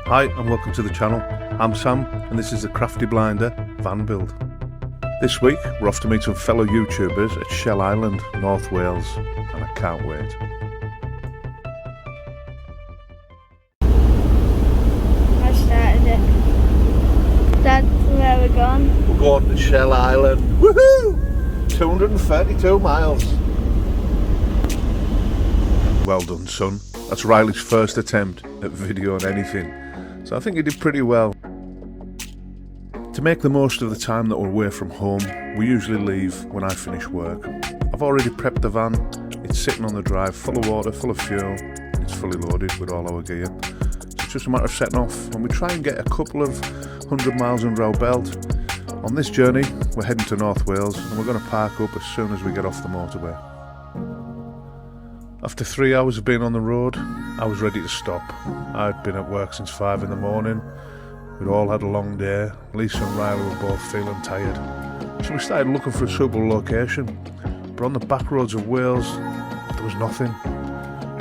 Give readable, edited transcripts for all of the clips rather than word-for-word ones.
Hi and welcome to the channel. I'm Sam and this is the Crafty Blinder van build. This week we're off to meet some fellow YouTubers at Shell Island, North Wales, and I can't wait. I started it. That's where we're going. We're going to Shell Island. Woohoo! 232 miles. Well done, son. That's Riley's first attempt at videoing anything, so I think he did pretty well. To make the most of the time that we're away from home, we usually leave when I finish work. I've already prepped the van, it's sitting on the drive, full of water, full of fuel, it's fully loaded with all our gear. So it's just a matter of setting off, and we try and get a couple of 100 miles under our belt. On this journey, we're heading to North Wales, and we're going to park up as soon as we get off the motorway. After 3 hours of being on the road, I was ready to stop. I'd been at work since 5 in the morning. We'd all had a long day. Lisa and Riley were both feeling tired. So we started looking for a suitable location. But on the back roads of Wales, there was nothing.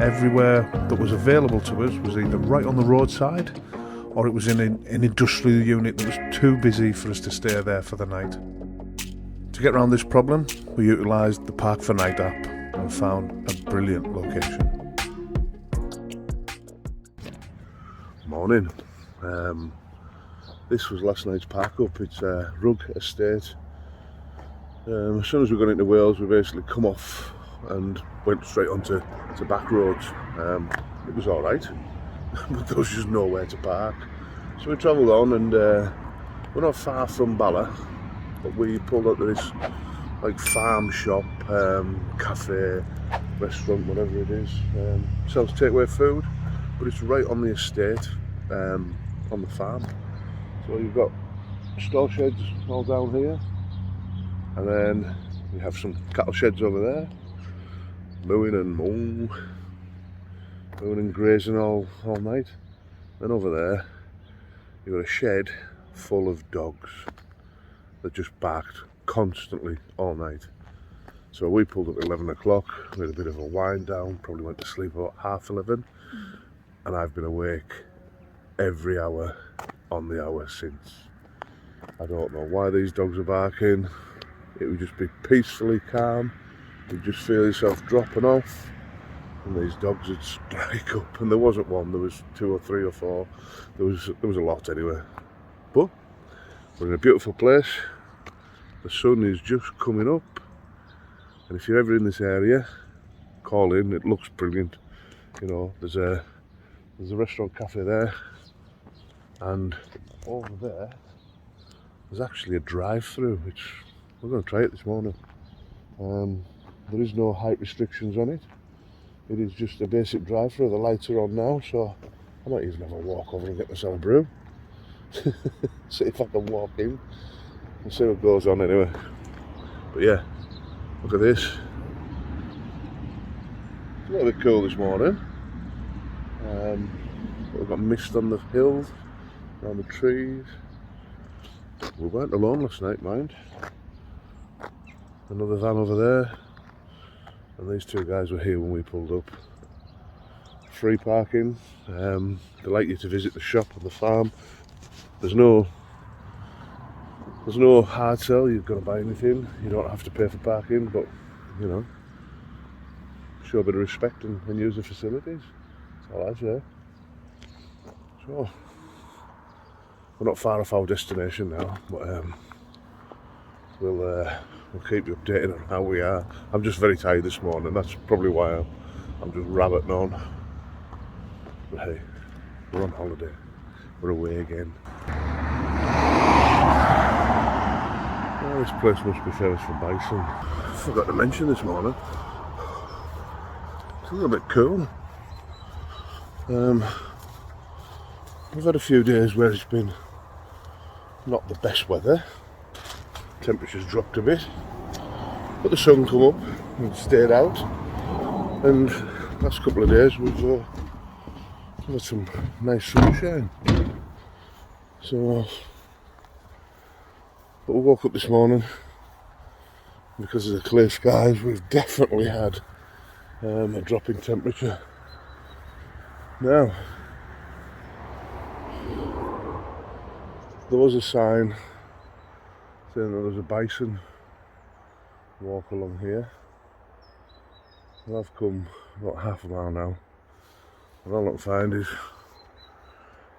Everywhere that was available to us was either right on the roadside, or it was in an industrial unit that was too busy for us to stay there for the night. To get around this problem, we utilised the Park for Night app and found a brilliant location. Morning. This was last night's park up. It's a Rug Estate. As soon as we got into Wales, we basically come off and went straight onto back roads. It was alright, but there was just nowhere to park. So we travelled on, and we're not far from Bala, but we pulled up to this like farm shop, cafe, restaurant, whatever it is. Sells takeaway food, but it's right on the estate, on the farm. So you've got store sheds all down here, and then you have some cattle sheds over there, mooing and grazing all night. Then over there you've got a shed full of dogs that just barked constantly all night. So we pulled up at 11 o'clock, we had a bit of a wind down, probably went to sleep about 11:30, and I've been awake every hour on the hour since. I don't know why these dogs are barking. It would just be peacefully calm. You'd just feel yourself dropping off, and these dogs would strike up. And there wasn't one, there was 2 or 3 or 4. There was a lot anyway. But we're in a beautiful place. The sun is just coming up, and if you're ever in this area, call in. It looks brilliant. You know, there's a restaurant cafe there, and over there there's actually a drive-through, which we're going to try it this morning. There is no height restrictions on it. It is just a basic drive-through. The lights are on now, so I might even have a walk over and get myself a brew. See if I can walk in and see what goes on anyway. But yeah, look at this. It's a little bit cool this morning. We've got mist on the hills, around the trees. We weren't alone last night, mind. Another van over there, and these 2 guys were here when we pulled up. Free parking. They like you to visit the shop and the farm. There's no hard sell. You've got to buy anything. You don't have to pay for parking, but you know, show a bit of respect and use the facilities. That's all I say. So we're not far off our destination now, but we'll keep you updated on how we are. I'm just very tired this morning. That's probably why I'm just rabbiting on. But hey, we're on holiday. We're away again. Oh, this place must be famous for bison. I forgot to mention this morning. It's a little bit cool. We've had a few days where it's been not the best weather. Temperatures dropped a bit, but the sun come up and stayed out. And last couple of days we've had some nice sunshine. So, but we woke up this morning, because of the clear skies, we've definitely had a drop in temperature. Now, there was a sign saying that there was a bison walk along here. Well, I've come about half a mile now, and all I can find is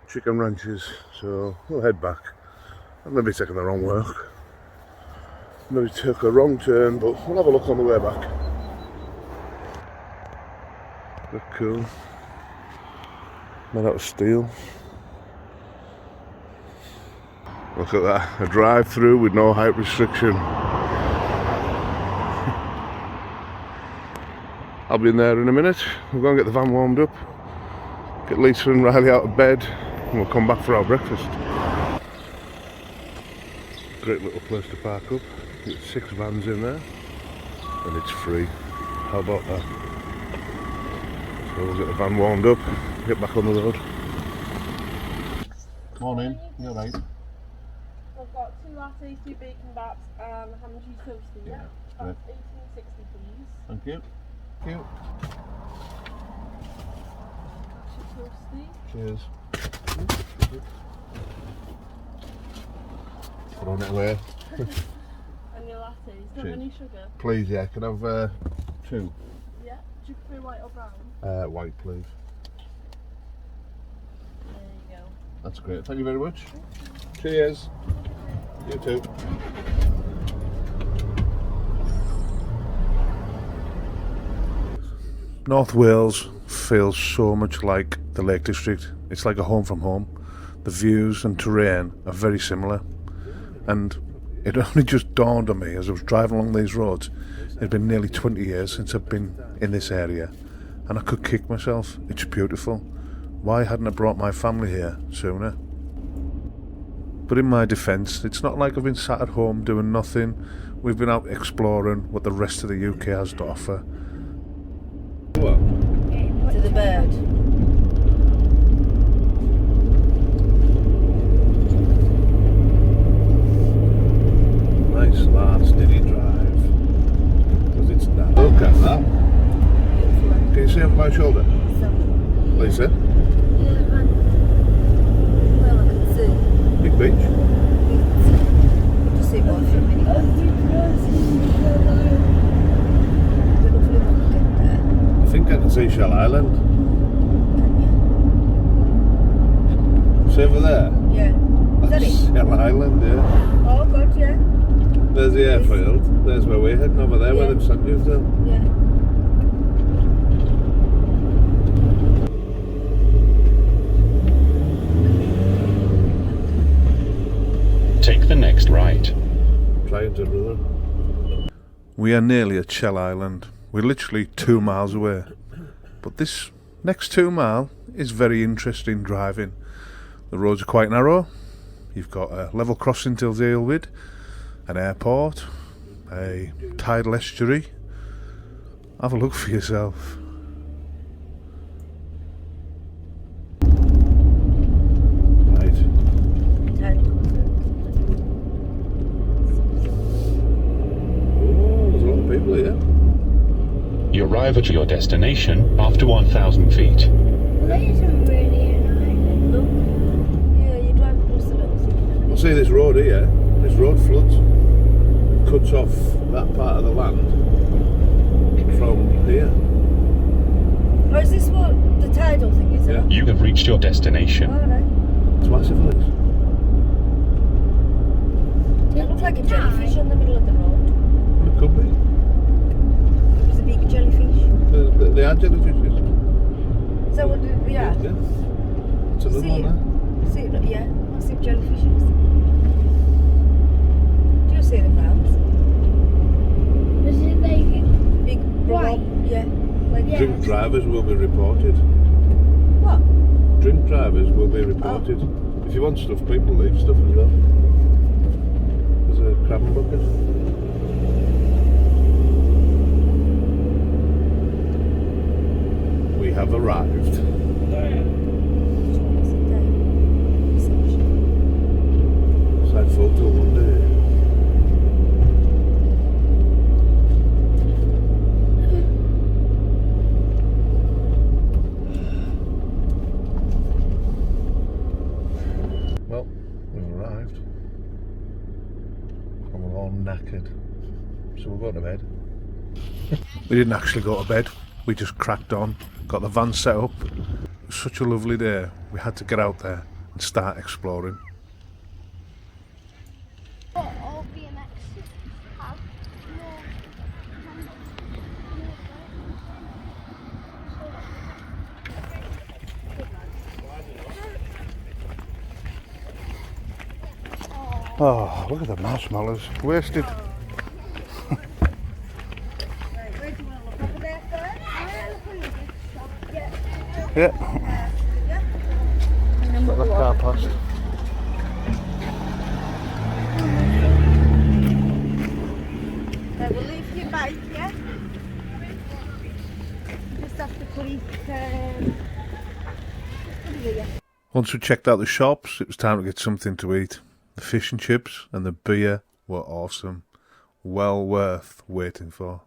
chicken ranches, so we'll head back. I've maybe taken the wrong work, maybe took a wrong turn, but we'll have a look on the way back. Look cool, made out of steel. Look at that, a drive-through with no height restriction. I'll be in there in a minute. We'll go and get the van warmed up, get Lisa and Riley out of bed, and we'll come back for our breakfast. Great little place to park up. Get 6 vans in there, and it's free. How about that? So we'll get the van warmed up, get back on the road. Morning, you alright? I've got 2 lattes, 2 bacon baps, and ham and cheese toasty. Yeah, That's $18.60, please. thank you. Thank you. Toasty. Cheers. Throwing it away. And your lattes. Do you have any sugar? Please, yeah. Can I have 2? Yeah. Do you prefer white or brown? White, please. There you go. That's great. Thank you very much. Cheers. You too. North Wales feels so much like the Lake District. It's like a home from home. The views and terrain are very similar, and it only just dawned on me as I was driving along these roads. It had been nearly 20 years since I've been in this area, and I could kick myself. It's beautiful. Why hadn't I brought my family here sooner? But in my defence, it's not like I've been sat at home doing nothing. We've been out exploring what the rest of the UK has to offer. What? To the bird. Nice large steady drive. Because it's that. Look at that. Can you see over my shoulder? Lisa? Well, I can see. Big beach. Just see one for a minute. I think I can see Shell Island. See over there? Yeah. Is that it? Shell Island, yeah. Oh, God, yeah. There's the airfield. There's where we're heading over there, where Yeah. they've sent you to. Yeah. Take the next right. Trying to run. We are nearly at Shell Island. We're literally 2 miles away. But this next 2 mile is very interesting driving. The roads are quite narrow. You've got a level crossing till Dealwood, an airport, a tidal estuary. Have a look for yourself. Right. Oh, there's a lot of people here. You arrive at your destination after 1,000 feet. That isn't really an island, look. Yeah, you drive across the little Well, see this road here? This road floods. It cuts off that part of the land from here. Oh, is this what the tidal thing is? Yeah. You have reached your destination. Oh, right. It's massive, Liz. It looked like a jellyfish on the middle of the road. It could be. It was a big jellyfish. They are jellyfishes. Is that what they are? Yeah. It's another See one it? there. See it? Yeah, massive jellyfishes. Do you see them round? Is it like Big Right. blob? Yeah. Like Yeah. Drink drivers will be reported. What? Drink drivers will be reported. If you want stuff, people leave stuff as well. There's a crab and bucket. We have arrived. Side full till one day. Well, we've arrived. so we're going to bed. We didn't actually go to bed, we just cracked on, got the van set up. It was such a lovely day, we had to get out there and start exploring. Oh, look at the marshmallows, wasted. Yeah. Let the car past. We'll leave your bike, yeah? Just have to put it here. Once we checked out the shops, it was time to get something to eat. The fish and chips and the beer were awesome. Well worth waiting for.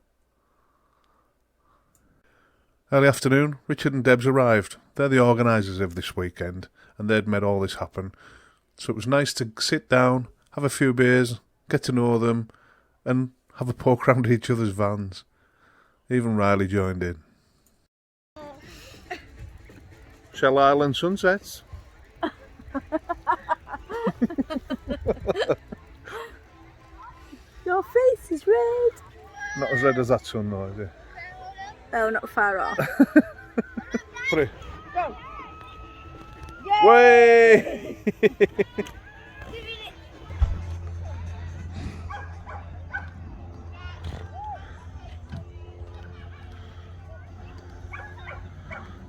Early afternoon, Richard and Debs arrived. They're the organisers of this weekend, and they'd made all this happen. So it was nice to sit down, have a few beers, get to know them, and have a poke round each other's vans. Even Riley joined in. Shell Island sunsets. Your face is red. Not as red as that sun though, is it? Oh, not far off. Put it. Go. Way!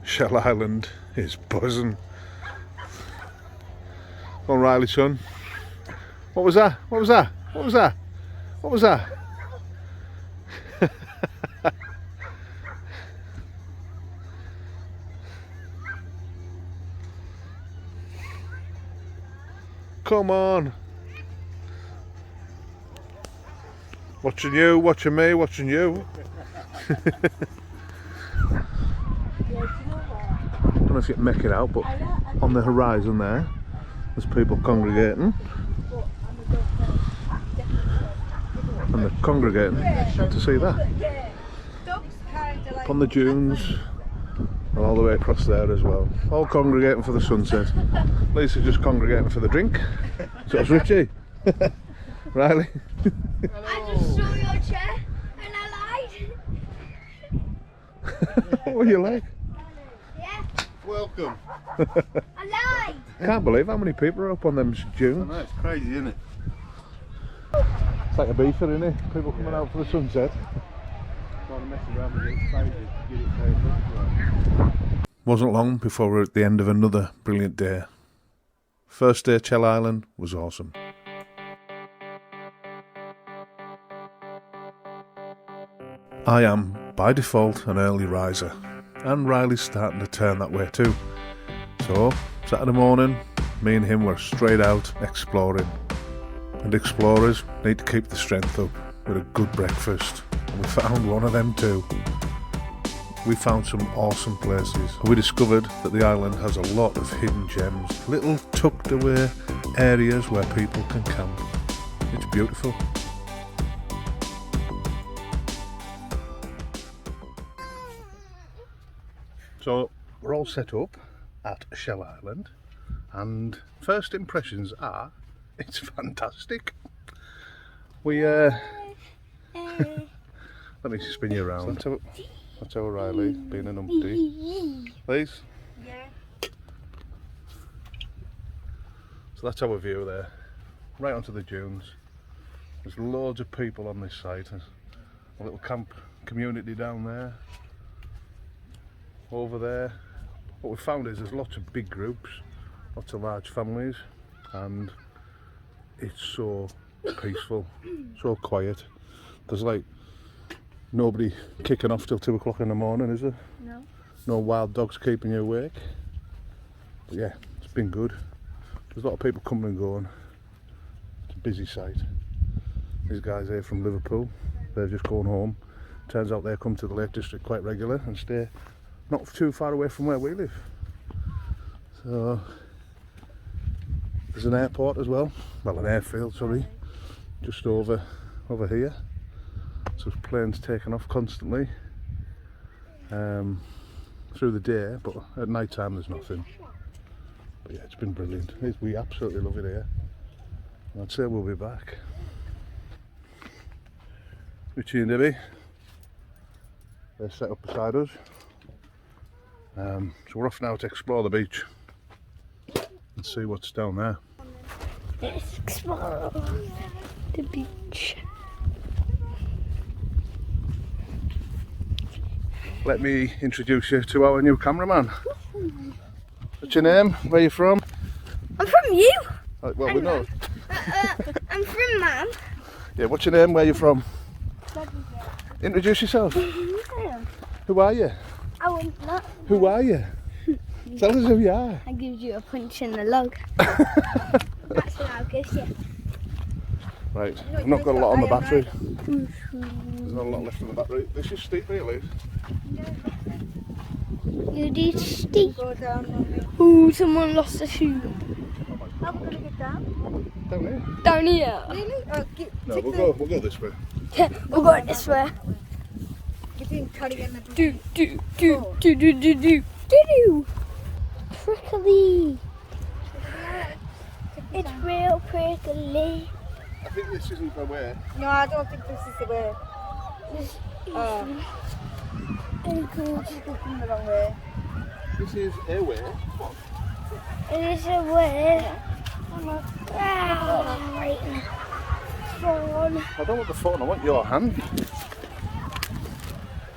Shell Island is buzzing. Come on, Riley, son. What was that? What was that? What was that? What was that? Come on. Watching you, watching me, watching you. I don't know if you can make it out, but on the horizon there's people congregating. And they're congregating to see that. Up on the dunes, and all the way across there as well. All congregating for the sunset. Lisa's just congregating for the drink. So it's Richie. Riley. I just saw your chair and I lied. What were you like? Yeah, Welcome. I lied. Can't believe how many people are up on them I dunes. know, it's crazy, isn't it? It's like a beefer, isn't it? People coming out for the sunset. Trying to mess around with it, crazy, get it saved up. Wasn't long before we were at the end of another brilliant day. First day at Shell Island was awesome. I am, by default, an early riser, and Riley's starting to turn that way too. So, Saturday morning, me and him were straight out exploring. And explorers need to keep the strength up with a good breakfast, and we found one of them too. We found some awesome places. We discovered that the island has a lot of hidden gems, little tucked away areas where people can camp. It's beautiful. So we're all set up at Shell Island, and first impressions are it's fantastic. We let me spin you around. So that's our Riley being an umpty. Please. Yeah. So that's our view there, right onto the dunes. There's loads of people on this site. There's a little camp community down there. Over there, what we found is there's lots of big groups, lots of large families, and it's so peaceful, so quiet. There's like nobody kicking off till 2 o'clock in the morning, is there? No. No wild dogs keeping you awake. But yeah, it's been good. There's a lot of people coming and going. It's a busy site. These guys here from Liverpool, they're just going home. Turns out they come to the Lake District quite regular and stay not too far away from where we live. So there's an airport as well. Well, an airfield, sorry, just over here. So there's planes taking off constantly through the day, but at night time there's nothing. But yeah, it's been brilliant. We absolutely love it here. I'd say we'll be back. Richie and Debbie, they're set up beside us. So we're off now to explore the beach and see what's down there. Let's explore the beach. Let me introduce you to our new cameraman. What's your name? Where are you from? I'm from you. Well, we know. I'm from Mum. Yeah, what's your name? Where are you from? Introduce yourself. Who are you? I want that. Who are you? Tell us who you are. I give you a punch in the log. That's what I'll give you. Right, I've not got a lot on the battery. There's not a lot left on the battery. This is steep, really. You did steep. Go down. Ooh, someone lost a shoe. How are we going to get down? Down here. Down here. Really? No, we'll go this way. We'll go this way. You think carrying the Do. Prickly. It's real prickly. I think this isn't the way. No, I don't think this is the way. Oh. Very good. I think we're coming the wrong way. This is a way. It is a way. Right. Phone. I don't want the phone, I want your hand.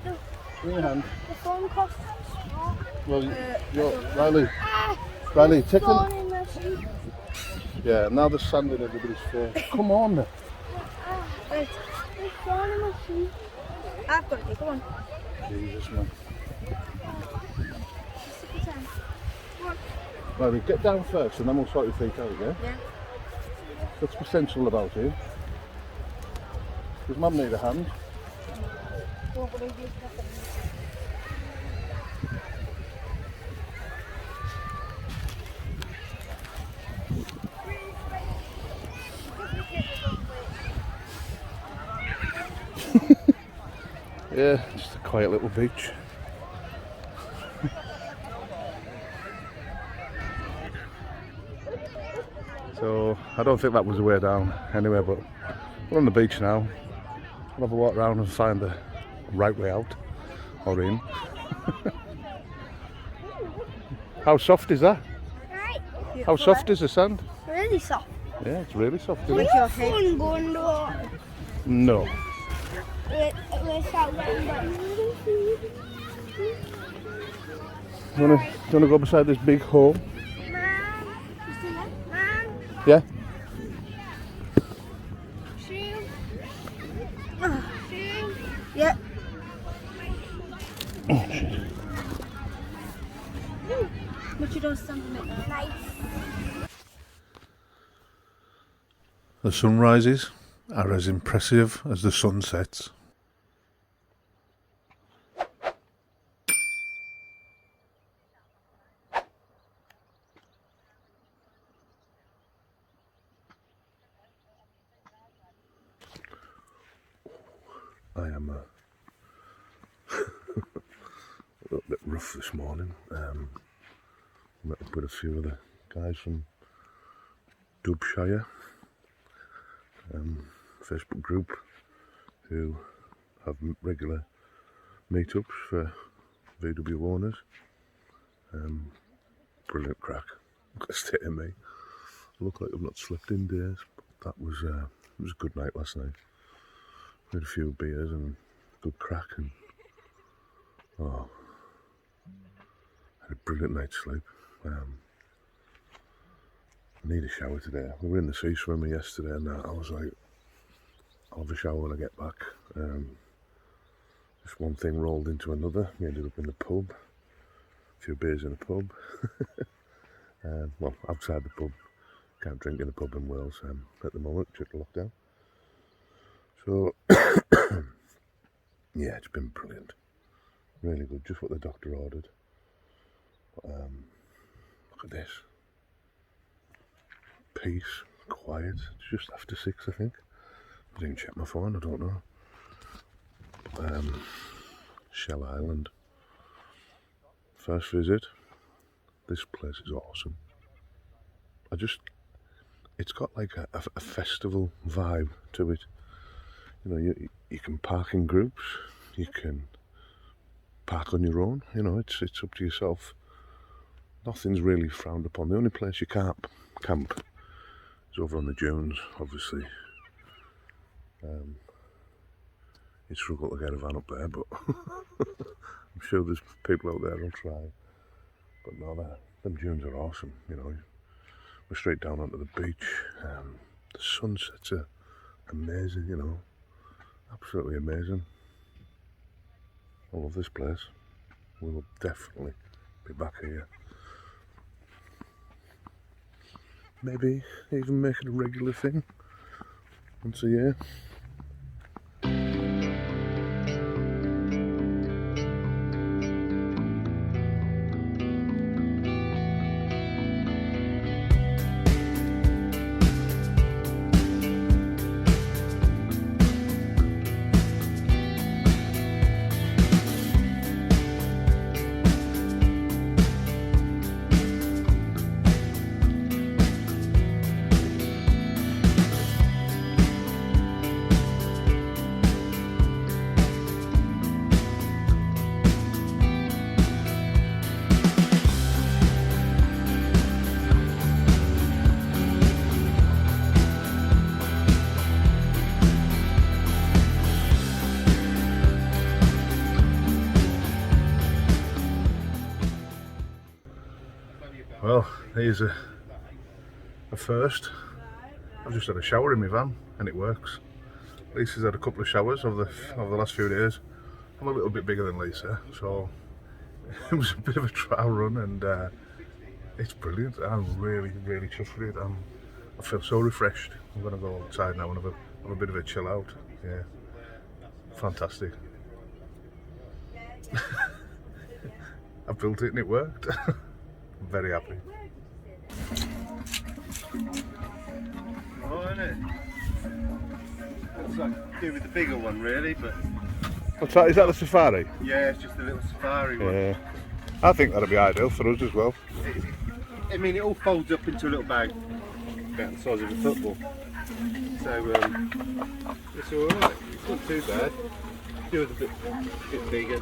Give me your hand. The phone costs. Well, Riley, take them. Phone in my shoe. Yeah, now there's sand in everybody's face. Come on. Right. The phone in my shoe. I've got it. Come on. Jesus, man. Riley, get down first and then we'll sort your feet out, yeah? Yeah. Let's be sensible about you. Does Mum need a hand? Don't believe you. Yeah, just a quiet little beach. So, I don't think that was the way down anyway, but we're on the beach now. We'll have a walk around and find the right way out, or in. How soft is that? Right. How soft is the sand? Really soft. Yeah, it's really soft, isn't it? Like your head. Fun going to water. No. We're out there. Do you wanna go beside this big hole? Mom. Yeah? Shoe. Yeah. Oh shit. But you don't stand in it now. Nice. The sunrises are as impressive as the sunsets. I am a little bit rough this morning. Met up with a few of the guys from Dubshire Facebook group who have regular meetups for VW owners. Brilliant crack. Got a state of me. I look like I've not slept in days, but that was it was a good night last night. We had a few beers and good crack, and had a brilliant night's sleep. I need a shower today. We were in the sea swimming yesterday, and I was like, I'll have a shower when I get back. Just one thing rolled into another. We ended up in the pub. A few beers in the pub. Well, outside the pub. Can't drink in the pub in Wales at the moment due to lockdown. So, yeah, it's been brilliant. Really good. Just what the doctor ordered. But, look at this. Peace, quiet. It's just after 6, I think. I didn't check my phone, I don't know. Shell Island. First visit. This place is awesome. It's got like a festival vibe to it. You know, you can park in groups, you can park on your own, you know, it's up to yourself. Nothing's really frowned upon. The only place you can't camp is over on the dunes, obviously. You struggle to get a van up there, but I'm sure there's people out there who'll try. But no, them dunes are awesome, you know. We're straight down onto the beach. The sunsets are amazing, you know. Absolutely amazing. I love this place. We will definitely be back here. Maybe even make it a regular thing once a year. Well, here's a first. I've just had a shower in my van and it works. Lisa's had a couple of showers over the last few days. I'm a little bit bigger than Lisa, so it was a bit of a trial run, and it's brilliant. I'm really chuffed with it. I feel so refreshed. I'm going to go outside now and have a bit of a chill out. Yeah, fantastic. I built it and it worked. I'm very happy. Oh, isn't it? Looks like do with the bigger one, really, but What's that? Is that the safari? yeah, it's just a little safari one. Yeah. I think that'd be ideal for us as well. I mean, it all folds up into a little bag about the size of a football. So it's all right. It's not too bad. Do it a bit bigger.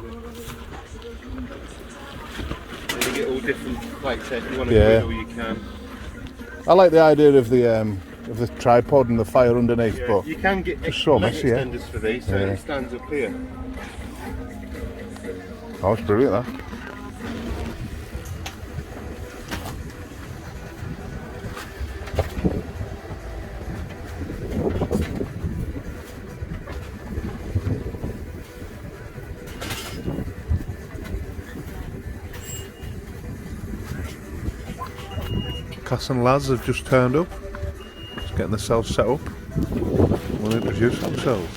And you get all different plates. If you want to griddle, you can. I like the idea of the tripod and the fire underneath, Yeah, but you can get it's so leg messy, yeah. extenders for these, so it stands up here. Oh, it's brilliant, that. Cas and Laz have just turned up. Just getting themselves set up. We'll introduce themselves.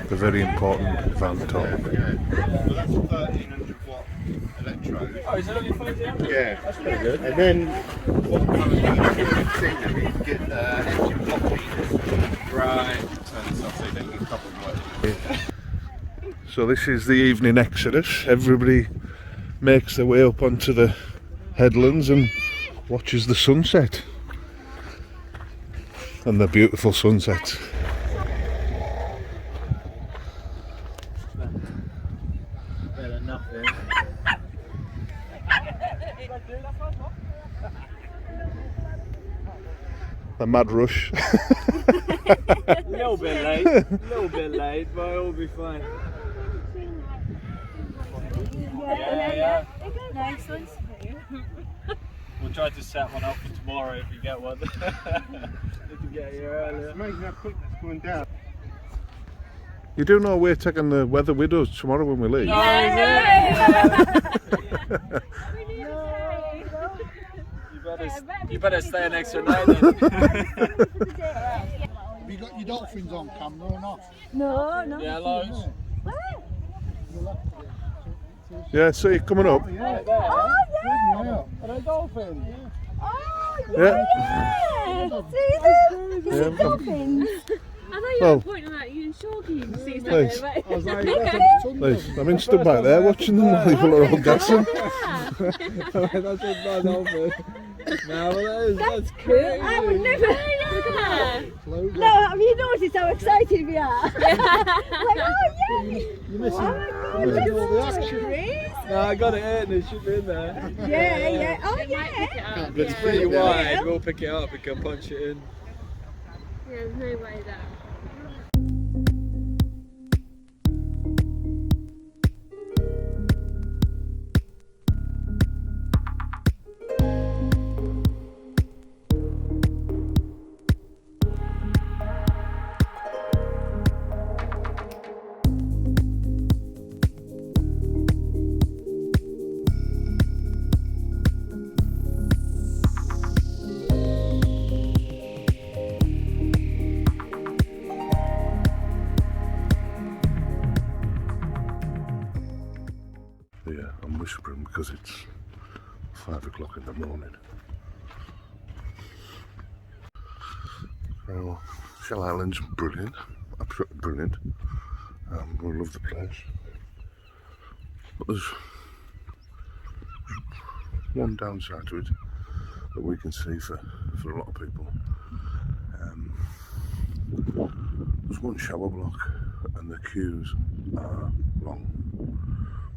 The very important van top. Well, that's 1300 watt electrode. Oh, is it only 5 amp? Yeah, that's pretty good. And then what you can get engine block meters. Right. Turn this off so you don't get coupled. So this is the evening exodus. Everybody makes their way up onto the headlands and watches the sunset. And the beautiful sunsets. The mad rush. A little bit late, but it'll be fine. Yeah. Nice ones. We'll try to set one up for tomorrow if we get one. If we get here earlier. It's amazing how quick that's going down. You do know we're taking the weather with us tomorrow when we leave? You better stay an extra night then. You got your dolphins on camera or not? No, no. Yeah, loads. Yeah, see, coming up. Oh, yeah. Yeah. Are they dolphins? Oh, Yeah. yeah. See them? Yeah. Dolphins. I thought you were pointing at you and Shorty and see Please. something. I was like, that's a Please, I'm in stood back there watching them while people are all gassing. That's a bad dolphin. No, that's crazy. I would never. Look at that. No, have you noticed how excited we are? Like, oh, yeah. You're missing. Oh, You're missing all the that's action. crazy. No, I got it in. It should be in there. Yeah, yeah. Oh, It might pick it yeah. up. It's Yeah. pretty wide. We'll pick it up. We can punch it in. Yeah, there's no way that. Yeah, I'm whispering because it's 5 o'clock in the morning. So, Shell Island's brilliant, absolutely brilliant. We love the place. But there's one downside to it that we can see for a lot of people. There's one shower block and the queues are long.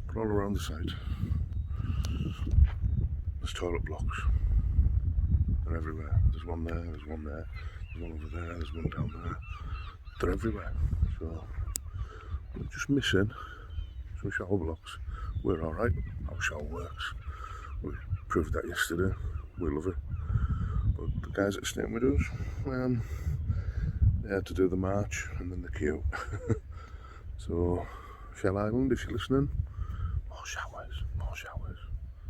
But all around the site, there's toilet blocks. They're everywhere. There's one there, there's one there, there's one over there, there's one down there. They're everywhere. So we're just missing some shower blocks. We're alright. Our shower works. We proved that yesterday. We love it. But the guys that are staying with us, they had to do the march and then the queue. So Shell Island, if you're listening, more showers, more showers.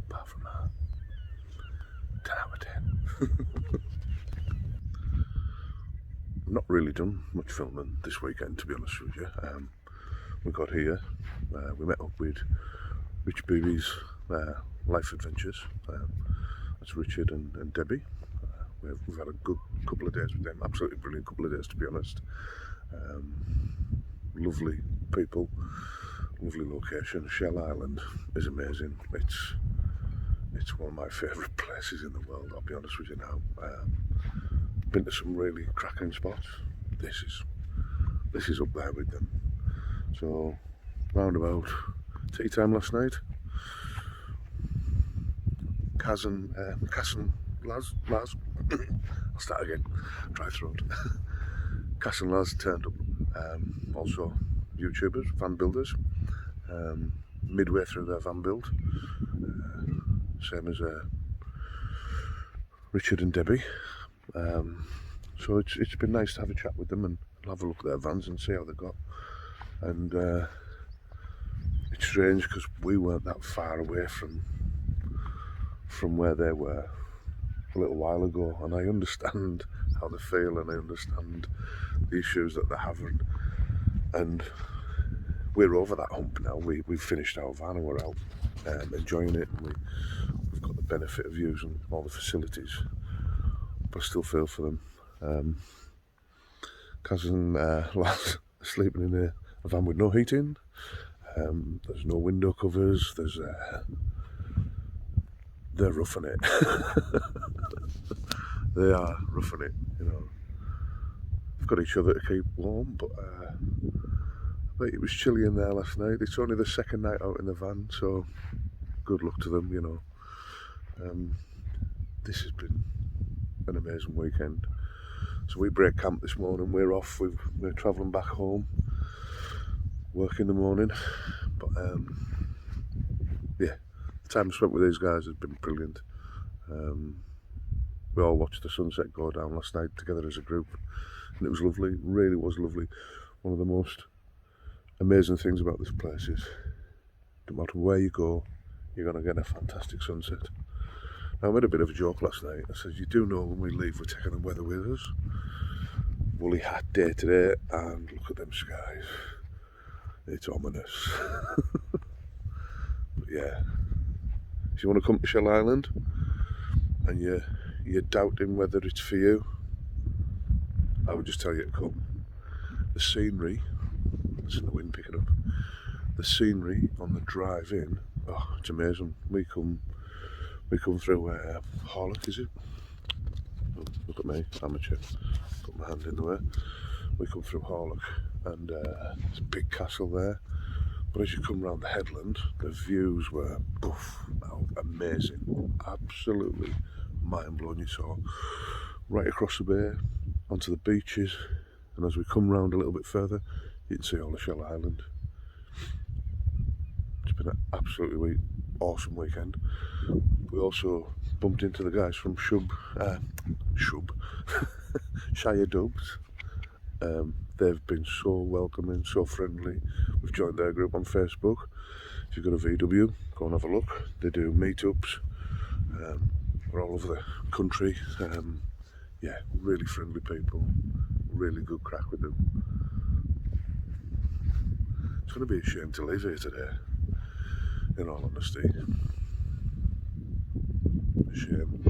Apart from that, 10 out of 10. Not really done much filming this weekend, to be honest with you. We got here, we met up with RICHBBIES Life Adventures. That's Richard and Debbie. We've had a good couple of days with them, absolutely brilliant couple of days, to be honest. Lovely people, lovely location. Shell Island is amazing. It's one of my favourite places in the world, I'll be honest with you now. Been to some really cracking spots. This is up there with them. So round about tea time last night, Cas Laz, I'll start again, dry throat. Cas Laz turned up, also YouTubers, van builders, midway through their van build, same as Richard and Debbie. So it's been nice to have a chat with them and have a look at their vans and see how they got. And it's strange because we weren't that far away from where they were a little while ago, and I understand how they feel and I understand the issues that they're having, and we're over that hump now. We've finished our van and we're out enjoying it, and we've got the benefit of using all the facilities, but I still feel for them. Cas and Laz are sleeping in a van with no heating. There's no window covers. They're roughing it. They are roughing it, you know. We've got each other to keep warm, but but it was chilly in there last night. It's only the second night out in the van, so good luck to them, you know. This has been an amazing weekend. So we break camp this morning, we're off, we're travelling back home, work in the morning, but yeah, the time spent with these guys has been brilliant. We all watched the sunset go down last night together as a group, and it was lovely, it really was lovely. One of the most amazing things about this place is no matter where you go, you're going to get a fantastic sunset. Now, I made a bit of a joke last night. I said, you do know when we leave we're taking the weather with us. woolly hat day today, and look at them skies. It's ominous. But yeah, if you want to come to Shell Island and you're doubting whether it's for you, I would just tell you to come. The scenery, listen to the wind picking up, the scenery on the drive in, oh, it's amazing. We come through Harlock, is it? Oh, look at me, amateur, put my hand in the way. We come through Harlock, and there's a big castle there, but as you come round the headland, the views were amazing, absolutely mind-blowing. You saw right across the bay onto the beaches, and as we come round a little bit further, you can see all of Shell Island. It's been an absolutely awesome weekend. We also bumped into the guys from Shire Dubs. They've been so welcoming, so friendly. We've joined their group on Facebook. If you've got a VW, go and have a look. They do meetups. We're all over the country. Yeah, really friendly people. Really good crack with them. It's going to be a shame to leave here today, in all honesty. A shame.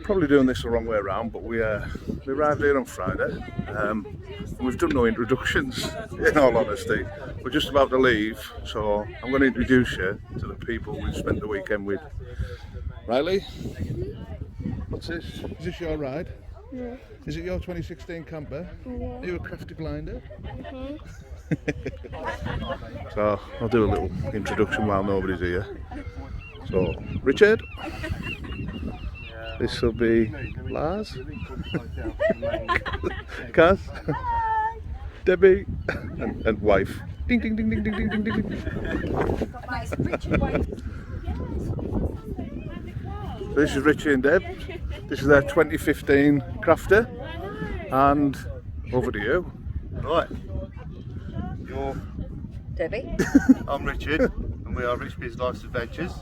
Probably doing this the wrong way around, but we arrived here on Friday. We've done no introductions, in all honesty. We're just about to leave, so I'm going to introduce you to the people we've spent the weekend with. Riley, what's this? Is this your ride? Yeah. Is it your 2016 camper? Yeah. Are you a crafty blinder? Mhm. So I'll do a little introduction while nobody's here. So, Richard. This will be Laz, Cas, Debbie, and wife. Ding ding ding ding ding ding ding ding. So this is Richie and Deb. This is their 2015 Crafter, and over to you. Right. You're Debbie. I'm Richard, and we are RICHBBIES Life Adventures.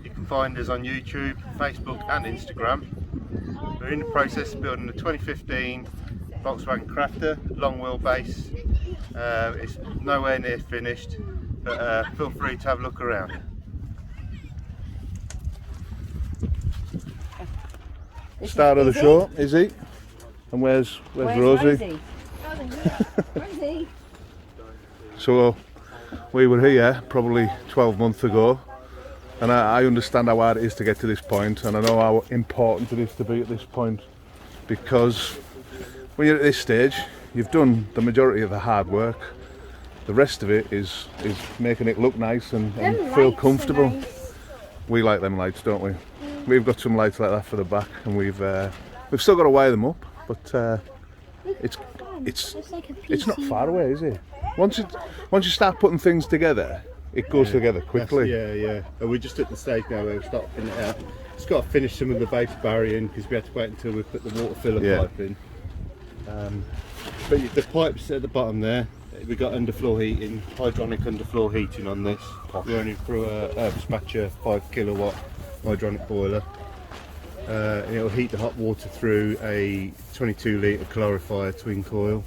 You can find us on YouTube, Facebook and Instagram. We're in the process of building a 2015 Volkswagen Crafter, long wheelbase. It's nowhere near finished, but feel free to have a look around. Start of the show, Izzy. And where's Rosie? Rosie. So we were here probably 12 months ago, and I understand how hard it is to get to this point, and I know how important it is to be at this point, because when you're at this stage, you've done the majority of the hard work. The rest of it is making it look nice and feel comfortable. Nice. We like them lights, don't we? We've got some lights like that for the back, and we've still got to wire them up, but it's like a it's not PC far away, is it? Once you start putting things together, it goes together quickly. Yeah. And we're just at the stage now where we're starting it out. Just got to finish some of the vapor barriering because we had to wait until we put the water filler pipe in. But the pipes at the bottom there, we got underfloor heating, hydronic underfloor heating on this. We're running through a Herbspatcher 5 kilowatt hydronic boiler. And it'll heat the hot water through a 22 litre calorifier twin coil.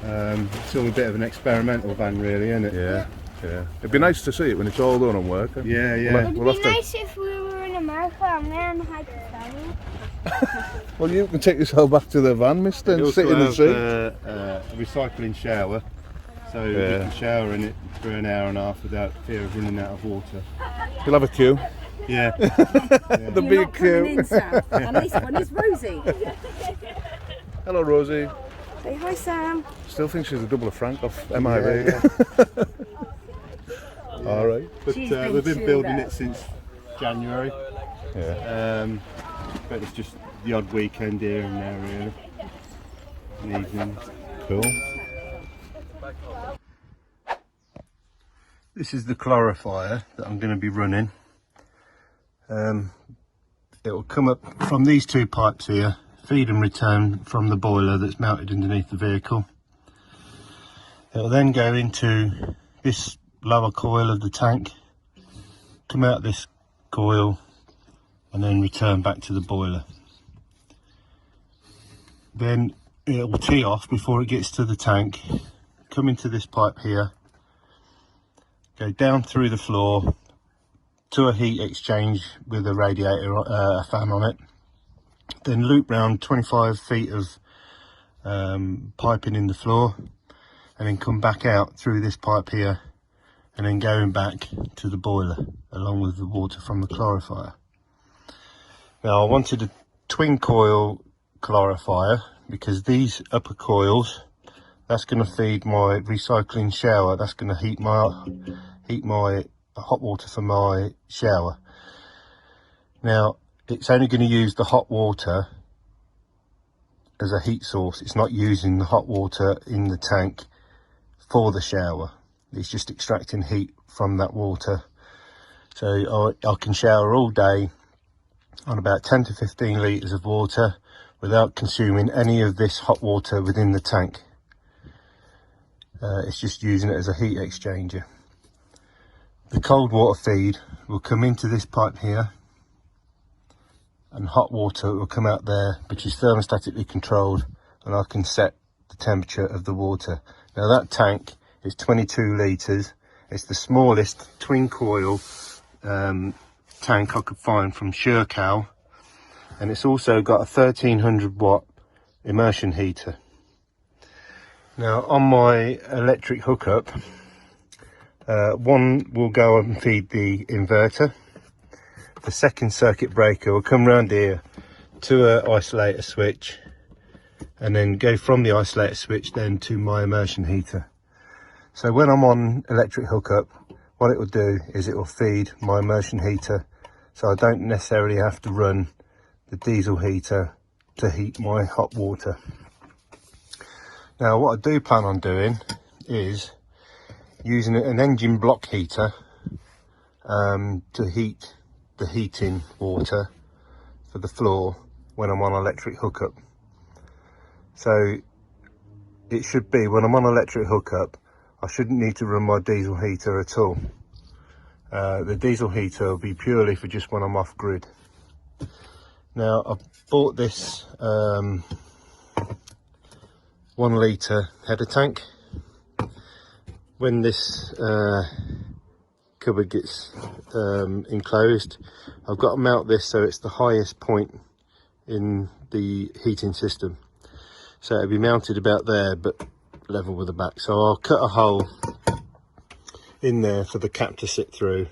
It's all a bit of an experimental van, really, isn't it? Yeah, yeah. It'd be nice to see it when it's all done and working. Yeah, yeah. It'd be nice if we were in America and then had to travel. Well, you can take yourself back to the van, mister, and sit in the seat. A recycling shower, so you can shower in it for an hour and a half without fear of running out of water. You'll have a queue. Yeah. The big queue. In, Sam. And this one is Rosie. Hello, Rosie. Say hi, Sam. Still think she's a double of Frank off MIB. Yeah. All right. But we've been building it since January. Yeah. But it's just the odd weekend here and there, really. In the evenings. Cool. This is the calorifier that I'm going to be running. It will come up from these two pipes here, feed and return from the boiler that's mounted underneath the vehicle. It will then go into this lower coil of the tank, come out this coil, and then return back to the boiler. Then it will tee off before it gets to the tank, come into this pipe here, go down through the floor to a heat exchange with a radiator, a fan on it, then loop round 25 feet of piping in the floor, and then come back out through this pipe here, and then going back to the boiler along with the water from the calorifier. Now, I wanted a twin coil calorifier because these upper coils, that's going to feed my recycling shower. That's going to heat my hot water for my shower. Now, it's only going to use the hot water as a heat source. It's not using the hot water in the tank for the shower. It's just extracting heat from that water. So I can shower all day on about 10 to 15 litres of water without consuming any of this hot water within the tank. It's just using it as a heat exchanger. The cold water feed will come into this pipe here, and hot water will come out there, which is thermostatically controlled, and I can set the temperature of the water. Now, that tank is 22 litres. It's the smallest twin coil tank I could find from Shercow, and it's also got a 1300 watt immersion heater. Now, on my electric hookup, one will go and feed the inverter. The second circuit breaker will come round here to an isolator switch, and then go from the isolator switch then to my immersion heater. So when I'm on electric hookup, what it will do is it will feed my immersion heater, so I don't necessarily have to run the diesel heater to heat my hot water. Now, what I do plan on doing is using an engine block heater to heat the heating water for the floor when I'm on electric hookup. So it should be, when I'm on electric hookup, I shouldn't need to run my diesel heater at all. The diesel heater will be purely for just when I'm off grid. Now, I've bought this 1 litre header tank. When this cupboard gets enclosed, I've got to mount this so it's the highest point in the heating system. So it'll be mounted about there, but level with the back. So I'll cut a hole in there for the cap to sit through,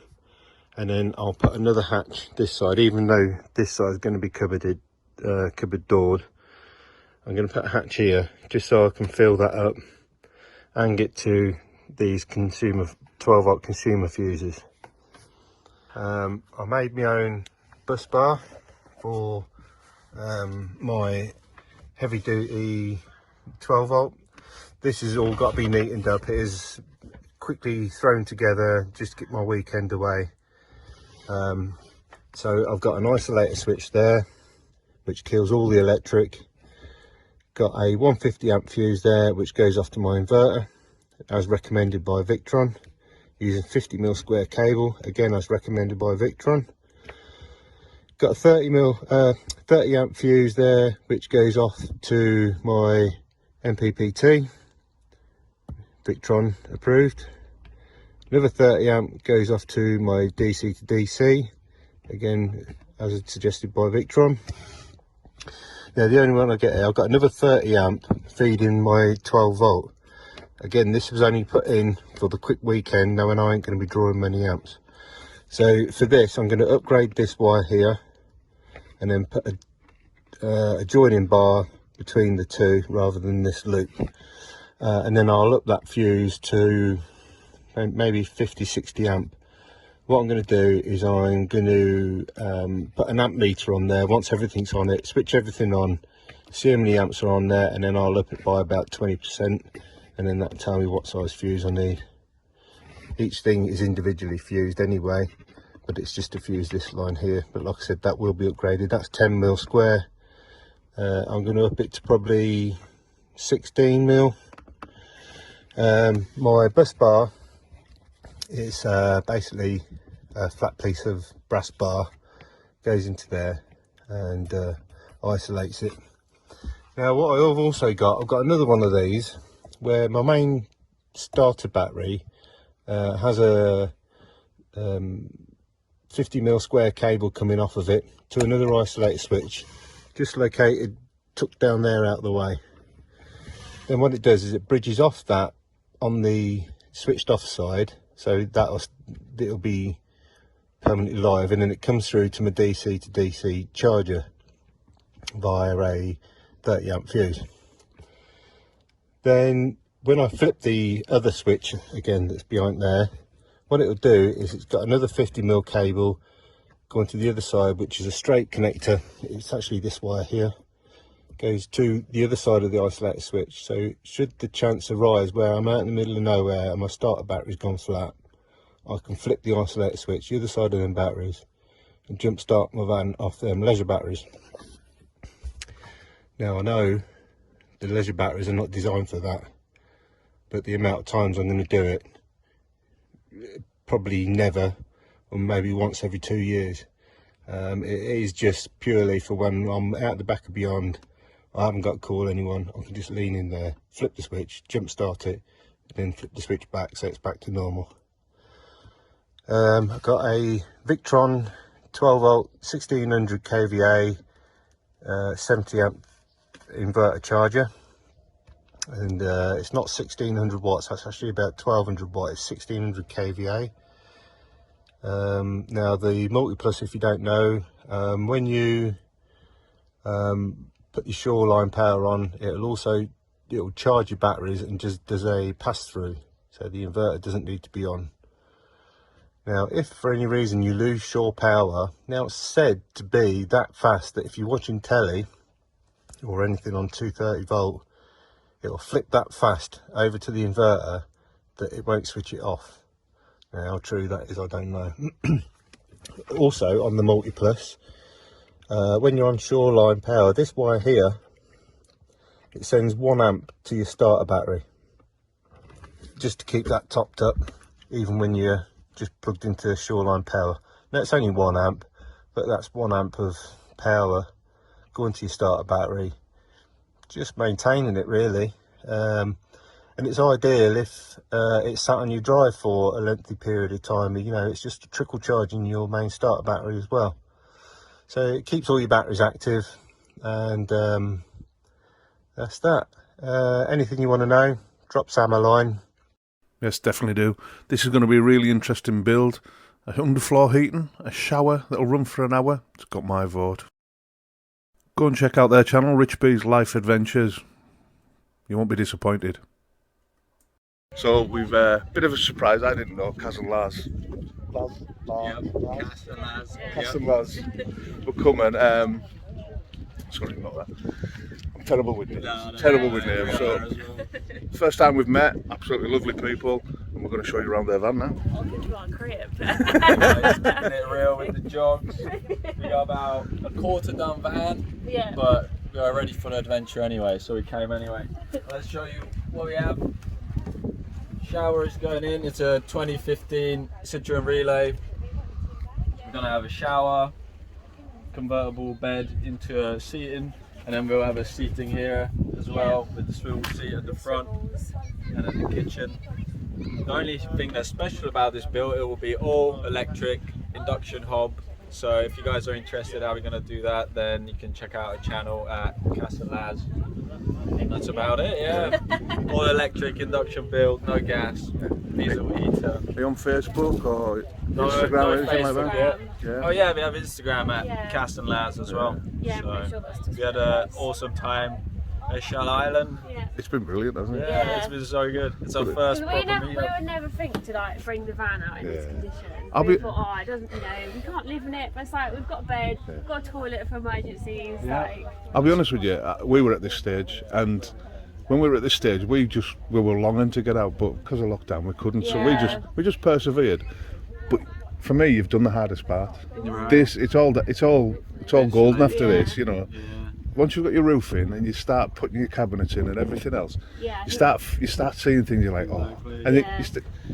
and then I'll put another hatch this side, even though this side is going to be cupboard doored. I'm going to put a hatch here just so I can fill that up and get to these 12 volt consumer fuses. I made my own bus bar for my heavy duty 12 volt. This has all got to be neatened up. It is quickly thrown together just to get my weekend away. So I've got an isolator switch there, which kills all the electric. Got a 150 amp fuse there, which goes off to my inverter, as recommended by Victron, using 50mm square cable, again as recommended by Victron. Got a 30 amp fuse there, which goes off to my MPPT, Victron approved. Another 30 amp goes off to my DC to DC, again as suggested by Victron. Now the only one I get here, I've got another 30 amp feeding my 12 volt. Again, this was only put in for the quick weekend, knowing I ain't going to be drawing many amps. So for this, I'm going to upgrade this wire here and then put a joining bar between the two rather than this loop. And then I'll up that fuse to maybe 50-60 amp. What I'm going to do is I'm going to put an amp meter on there once everything's on it, switch everything on, see how many amps are on there, and then I'll up it by about 20%, and then that'll tell me what size fuse I need. Each thing is individually fused anyway, but it's just to fuse this line here. But like I said, that will be upgraded. That's 10mm square. I'm going to up it to probably 16mm. My bus bar is basically a flat piece of brass bar, goes into there and isolates it. Now what I've also got, I've got another one of these where my main starter battery has a 50mm square cable coming off of it to another isolator switch, just located, tucked down there out of the way. Then what it does is it bridges off that on the switched off side, so it'll be permanently live, and then it comes through to my DC to DC charger via a 30 amp fuse. Then when I flip the other switch again that's behind there, what it'll do is it's got another 50mm cable going to the other side, which is a straight connector. It's actually this wire here, goes to the other side of the isolator switch. So should the chance arise where I'm out in the middle of nowhere and my starter battery's gone flat, I can flip the isolator switch, the other side of them batteries, and jump start my van off them leisure batteries. Now I know the leisure batteries are not designed for that, but the amount of times I'm going to do it, probably never, or maybe once every 2 years. It is just purely for when I'm out the back of beyond, I haven't got to call anyone, I can just lean in there, flip the switch, jump start it, then flip the switch back so it's back to normal. I've got a Victron 12 volt 1600 kVA 70 amp inverter charger, and it's not 1600 watts, that's actually about 1200 watts, it's 1600 kVA. Now the multi-plus, if you don't know, when you put your shoreline power on, it'll charge your batteries and just does a pass-through, so the inverter doesn't need to be on. Now if for any reason you lose shore power, now it's said to be that fast that if you're watching telly or anything on 230 volt, it'll flip that fast over to the inverter that it won't switch it off. Now how true that is, I don't know. Also on the multi-plus, when you're on shoreline power, this wire here, it sends 1 amp to your starter battery, just to keep that topped up even when you're just plugged into shoreline power. Now it's only 1 amp, but that's 1 amp of power going to your starter battery, just maintaining it really. And it's ideal if it's sat on your drive for a lengthy period of time. You know, it's just a trickle charging your main starter battery as well, so it keeps all your batteries active. And that's that. Anything you want to know, drop Sam a line. Yes, definitely do. This is going to be a really interesting build. A underfloor heating, a shower that'll run for an hour. It's got my vote. Go and check out their channel, RICHBBIES Life Adventures. You won't be disappointed. So we've a bit of a surprise. I didn't know Cas Laz were coming. Sorry about that. I'm terrible with names. Terrible with names. So first time we've met. Absolutely lovely people. And we're going to show you around their van now. Welcome to our crib. Guys, keeping it real with the jogs. We got about a quarter done van, Yeah. but we are ready for the adventure anyway, so we came anyway. Let's show you what we have. Shower is going in. It's a 2015 Citroen Relay. We're gonna have a shower, convertible bed into a seating, and then we'll have a seating here as well with the swivel seat at the front and at the kitchen. The only thing that's special about this build, it will be all electric induction hob. So if you guys are interested how we're going to do that, then you can check out our channel at Cas Laz. That's about it, yeah. All electric induction build, no gas, diesel heater. Are you on Facebook or No, Instagram no or anything like Facebook that? yet. Yeah. Oh yeah, we have Instagram at Yeah. Cas Laz as well. Yeah, I'm So pretty sure that's just we had an awesome time at Shell Island. Yeah. It's been brilliant, hasn't it? Yeah, it's been so good. It's our first We proper we meetup. would never think to like bring the van out in this Yeah. condition. I'll We be- thought, oh, it doesn't, you know, we can't live in it. But it's like we've got a bed, we've got a toilet for emergencies. Yeah. Like, I'll be honest with you, we were at this stage, and when we were at this stage, we were longing to get out, but because of lockdown, we couldn't. So Yeah. we just persevered. But for me, you've done the hardest part. Right. It's all golden after Yeah. this, you know. Yeah. Once you've got your roof in and you start putting your cabinets in and everything else, yeah. you start seeing things. You're like, oh, and Yeah.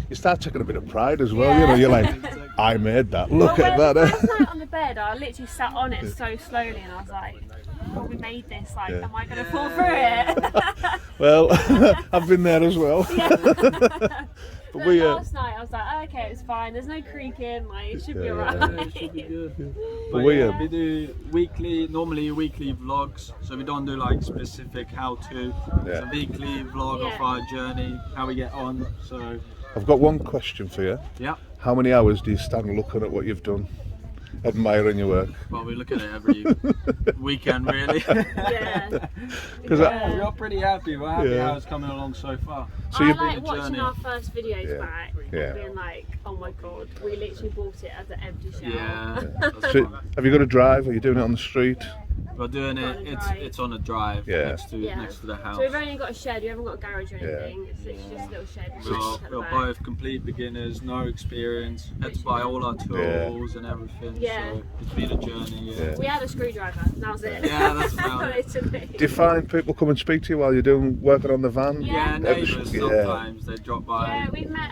you start taking a bit of pride as well. You know, you're like, I made that. Look Well, at when that. I was like on the bed, I literally sat on it so slowly, and I was like, "Oh, we made this. Like, Yeah. am I going to fall through it?" Well, I've been there as well. But So we, last night, I was like, oh, "Okay, it's fine. There's no creaking. Like, it should be Yeah, alright." Yeah, it should be good. But But we, yeah, we do weekly vlogs, so we don't do like specific how-to. It's a Yeah. weekly vlog of Yeah. our journey, how we get on. So I've got one question for you. yeah, How many hours do you stand looking at what you've done, admiring your work? well, we look at it every weekend really. Yeah. Because Yeah, we're pretty happy. We're happy Yeah. how it's coming along so far. So I you've like been a watching journey. our first videos Yeah. back Yeah. and being like, "Oh my god, we literally bought it as an empty shell." Yeah, that's So, fun. have you got a drive? Are you doing it on the street? We're doing it. On a It's drive. it's on a drive Yeah. next to the house. So we've only got a shed. We haven't got a garage or Yeah. anything. It's literally just a little shed. with We're, sheds at the we're back. both complete beginners, no experience. Had to buy all our tools and everything. Yeah. So it's been a journey. Yeah. We had a screwdriver. That was it. Yeah, that's about it. Literally. Do you find people come and speak to you while you're working on the van? Yeah, neighbours Yeah. sometimes they drop by. Yeah, we've met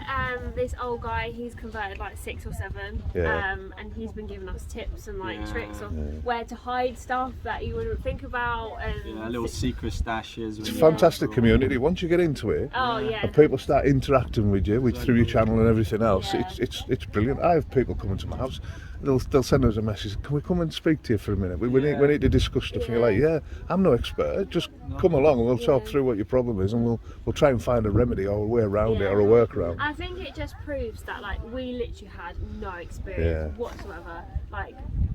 this old guy. He's converted like 6 or 7, Yeah. and he's been giving us tips and like Yeah. tricks of where to hide stuff that you wouldn't think about. And Yeah, little secret stashes. It's a fantastic community. Once you get into it, Oh yeah. and people start interacting with you through your channel and everything else, Yeah. it's brilliant. I have people coming to my house. They'll send us a message. Can we come and speak to you for a minute? We need to discuss stuff. And you're like, yeah, I'm no expert. Just come along and we'll talk through what your problem is, and we'll try and find a remedy or a way around it Yeah. or a workaround. I think it just proves that like we literally had no experience whatsoever. Like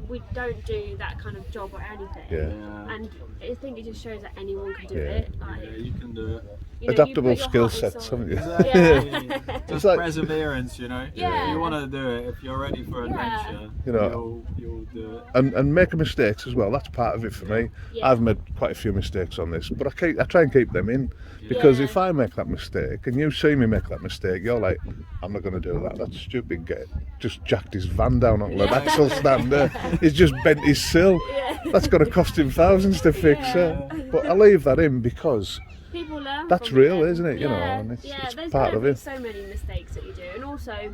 we don't do that kind of job or anything. Yeah. Yeah. And I think it just shows that anyone can do Yeah. it. Like, Yeah, you can do it. you know, Adaptable you put skill your heart and sets, soul. haven't you? Yeah. Just like- perseverance, you know. Yeah. You want to do it. If you're ready for Yeah. adventure, You know, you'll do it. and making mistakes as well. That's part of it for me. Yeah. I've made quite a few mistakes on this, but I try and keep them in, because Yeah. if I make that mistake and you see me make that mistake, you're like, I'm not going to do that. That's stupid. Just jacked his van down on the axle stand there. He's just bent his sill. Yeah. That's going to cost him thousands to fix it. But I leave that in because People learn. that's from real, it. isn't it? You know, Yeah, and it's there's part gonna of be it. so many mistakes that you do, and also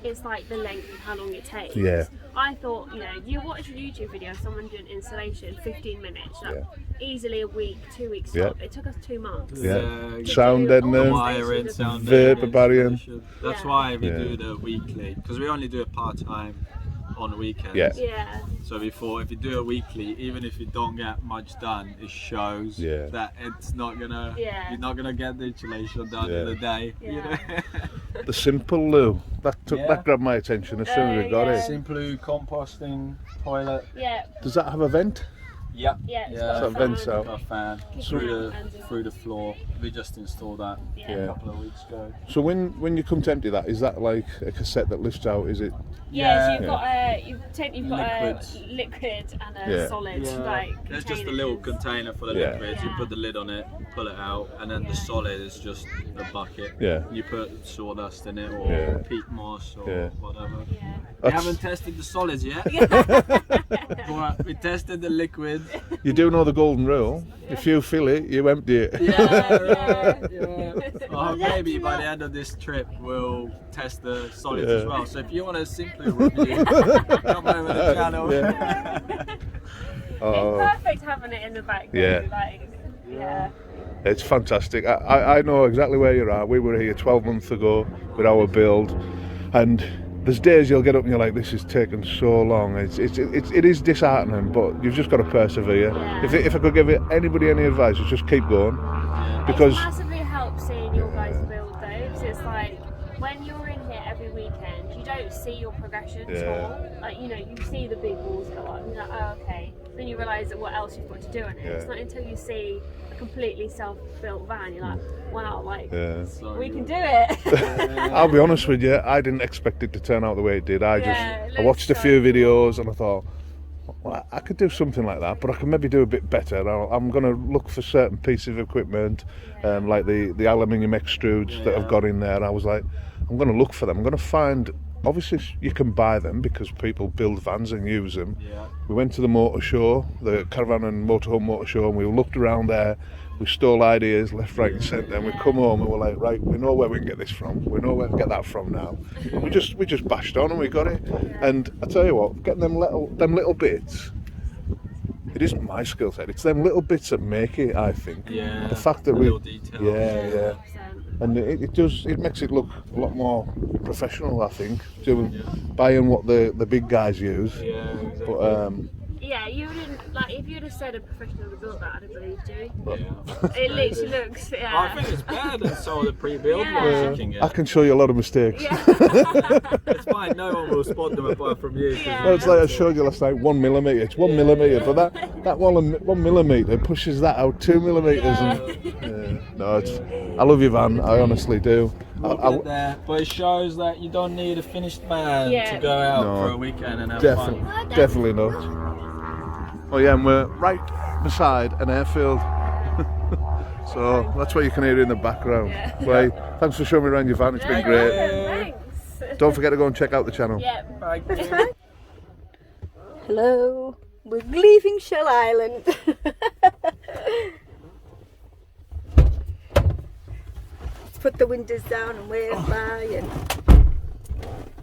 it's like the length of how long it takes. Yeah. I thought, you know, you watch a YouTube video of someone doing installation, 15 minutes, like, easily a week, 2 weeks. Yeah. Top. It took us 2 months. Yeah. To Sound do all and the then Wiring, stations sound of- Vapor barrier. That's Yeah. why we Yeah. do the weekly, because we only do it part-time on the weekends. Yeah. Yeah. So we thought if you do a weekly, even if you don't get much done, it shows Yeah. that it's not gonna, Yeah. you're not gonna get the insulation done Yeah. in a day. Yeah. You know? The simple loo. That Yeah. grabbed my attention as soon as we got Yeah. it. Simply composting toilet. Yeah. Does that have a vent? Yeah. Yeah, it's Yeah. got So a it vents fan. out. Got a fan through the floor. We just installed that a couple of weeks ago. So when you come to empty that, is that like a cassette that lifts out? Is it? Yeah, so Yeah. you've got you've got Liquid. a liquid and a Yeah. solid Yeah. like. There's just a little containers. container for the Yeah. liquids. You put the lid on it, pull it out, and then the solid is just a bucket. Yeah. You put sawdust in it or Yeah. peat moss or Yeah. whatever. Yeah. We haven't tested the solids yet. But we tested the liquid. You do know the golden rule. If you fill it, you empty it. Yeah. Well, maybe by the end of this trip we'll test the solids as well. So if you want a simpler review, come over to the channel. Yeah. Oh, It's perfect having it in the back. Yeah. Like, yeah. it's fantastic. I know exactly where you're at. We were here 12 months ago with our build, and there's days you'll get up and you're like, this has taken so long. It is disheartening, but you've just got to persevere. Yeah. If I could give anybody any advice, it's just keep going, because It massively helps seeing your guys build though, because it's like when you're in here every weekend, you don't see your progression at all. Like, you know, you see the big walls go up and you're like, oh, okay. Then you realise that what else you've got to do in it. It's not until you see a completely self-built van, you're like, wow, like, we can do it. I'll be honest with you, I didn't expect it to turn out the way it did. I watched a few videos and I thought, well, I could do something like that, but I can maybe do a bit better. I'm going to look for certain pieces of equipment, like the aluminium extrudes that I've got in there. I was like, I'm going to look for them. I'm going to find, obviously you can buy them because people build vans and use them. We went to the motor show, the Caravan and Motorhome Motor Show, and we looked around there. We stole ideas left, right and centre, and we come home and we're like, right, we know where we can get this from, we know where to get that from now. We just bashed on and we got it. And I tell you what, getting them little bits, it isn't my skill set, it's them little bits that make it, I think. Yeah. The fact that little detail. yeah. And it makes it look a lot more professional, I think, buying what the big guys use. Yeah, exactly. But yeah, you wouldn't, like, if you'd have said a professional would have built that, I'd have believed you. Yeah. It literally looks, I think it's better than some of the pre-built Yeah. ones you can I get. can show you a lot of mistakes. It's fine, no one will spot them apart from you. Yeah. Well, it's like I showed you last night, 1 millimetre. It's 1 millimetre, but that 1 millimetre pushes that out 2 millimetres. And no, I love your van. I honestly do. We'll get there, but it shows that you don't need a finished van to go out for a weekend and have fun. Definitely not. Oh yeah, and we're right beside an airfield. So that's what you can hear in the background. Right, thanks for showing me around your van. It's been great. Thanks. Don't forget to go and check out the channel. Yeah. Hello, we're leaving Shell Island. Let's put the windows down and wave by and...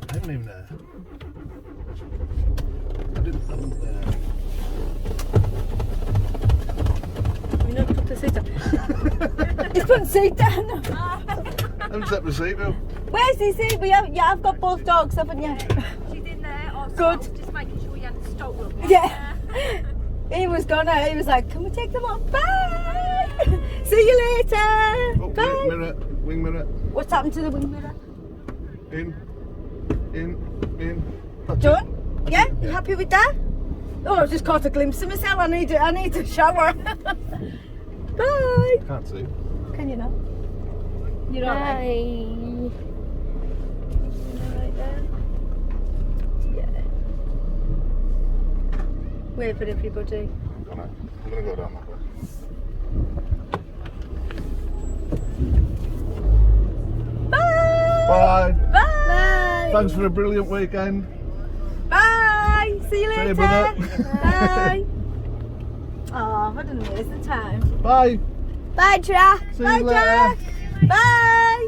I haven't even I didn't You know, put the seat down. He's putting the seat down. I haven't set the seat up. Where's the seat? I've got both dogs, haven't you? She's in there. Oh, Good. Just making sure you hadn't stolen one. Yeah. He was like, can we take them off? Bye. See you later. Oh, Bye. wing mirror. What's happened to the wing mirror? In. That's Done? Yeah? You happy with that? Oh, I just caught a glimpse of myself. I need a shower. Bye. Can't see. Can you not? You're alright. Right there. Yeah. Wave at everybody. I'm gonna go down that way. Bye. Bye. Bye. Thanks for a brilliant weekend. Bye. See you See you, later. brother. Bye. Oh, what an amazing time. Bye. Bye, Jack. See Bye, you later. Jack. Bye.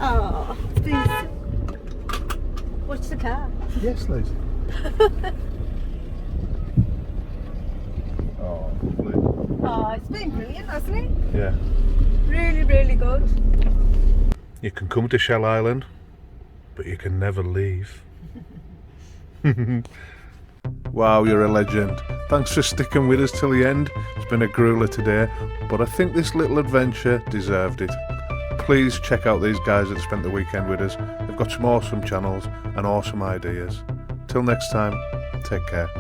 Oh, it's been... Watch the car. Yes, Liz. Oh, lovely. Oh, it's been brilliant, hasn't it? Yeah. Really, really good. You can come to Shell Island, but you can never leave. Wow, you're a legend. Thanks for sticking with us till the end. It's been a grueler today, but I think this little adventure deserved it. Please check out these guys that spent the weekend with us. They've got some awesome channels and awesome ideas. Till next time, take care.